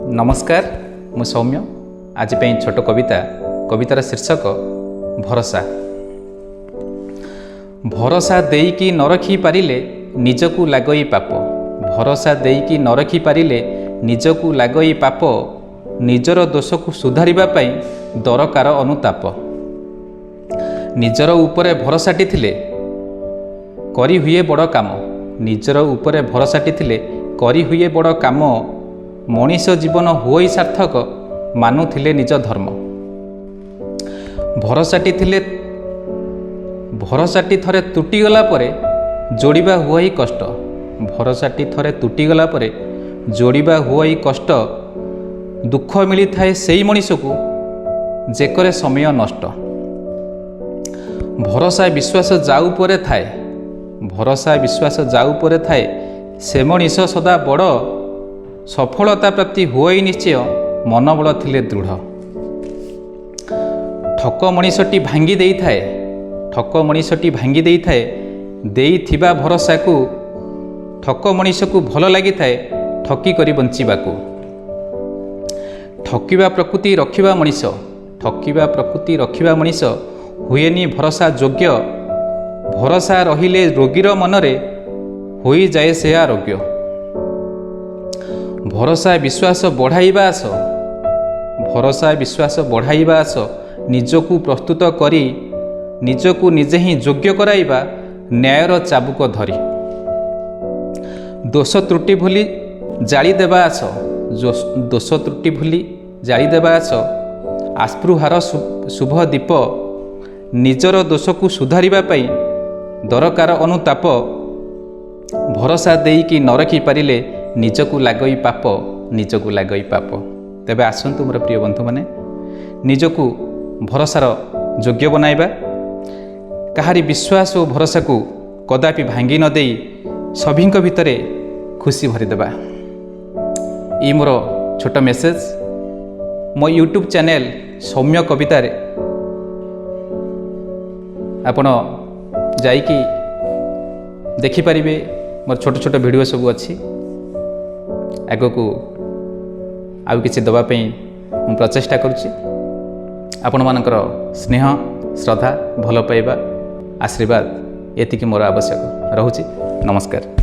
नमस्कार मु सौम्य आज छोट कवितार शीर्षक भरोसा। भरोसा देईकी न रखी पारिले निजकु लागई पाप। भरोसा देईकी न रखी पारिले निजकु लागई पाप। निजर दोषकु सुधारिबा पई दरकार अनुताप। निजर उपरे भरोसाटी थिले करी हुए बड़ काम। निजर उपरे भरोसाटी थिले करी हुए बड़ काम। मनीष जीवन होई सार्थक मानुथिले निज धर्म। भरोसाटी थरे तुटिगला परे जोड़िबा हुई कष्ट। भरोसाटी थरे तुटिगला परे जोड़िबा हुई कष्ट। दुख मिली थाए सेई मनीष को जेकरे समय नष्ट। भरोसा विश्वास जाऊ परे थाए। भरोसा विश्वास जाऊ परे थाए से मनीष सदा बड़। सफलता प्राप्ति हुई निश्चय मनोबल थिले दृढ़। ठक मनीषटी भांगी देई थाए। ठक मनीषटी भांगी देई थाए देइथिबा भरोसा को। ठक मनीष को भल लगी थाए ठकी करी बंचिबाकू। ठकिबा प्रकृति रखिबा मनीष। ठकिबा प्रकृति रखिबा मनीष हुएनी भरोसा योग्य। भरोसा रहिले रोगीर मनरे होई जाए से आरोग्य। भरोसा विश्वास बढ़ाइबा आस। भरोसा विश्वास बढ़ाइबा आस। निजकु प्रस्तुत करी निजकु निजे ही योग्य कराइबा न्यायर चाबुक धरी। दोष त्रुटि भूली जाली देबा आस। दोष त्रुटि भूली जाली देबा आस। आस्पृहार शुभ दीप निजर दोषकु सुधारिबा पई दरकार अनुताप। भरोसा देईकी न रखी पारिले निजकु लागई पाप। निजकु लागई पाप। तेबे आसंतु मोर प्रिय बंधु माने निजकु भरोसार योग्य बनाइबा। कहारी विश्वास और भरोसा को कदापि भांगी न देई सभिंक भितरे खुशी भरी देबा। ई मोर छोट मेसेज मो यूट्यूब चैनल सौम्य कवितार आपण जाइकी देखिपारे। मोर छोट छोट वीडियो सब अच्छी आग को आउ किसी दवाई मु प्रचेष्टा करुच्ची। आपण मानकर स्नेह श्रद्धा भल पाइबा आशीर्वाद एतिकी मोर आवश्यक रहुची। नमस्कार।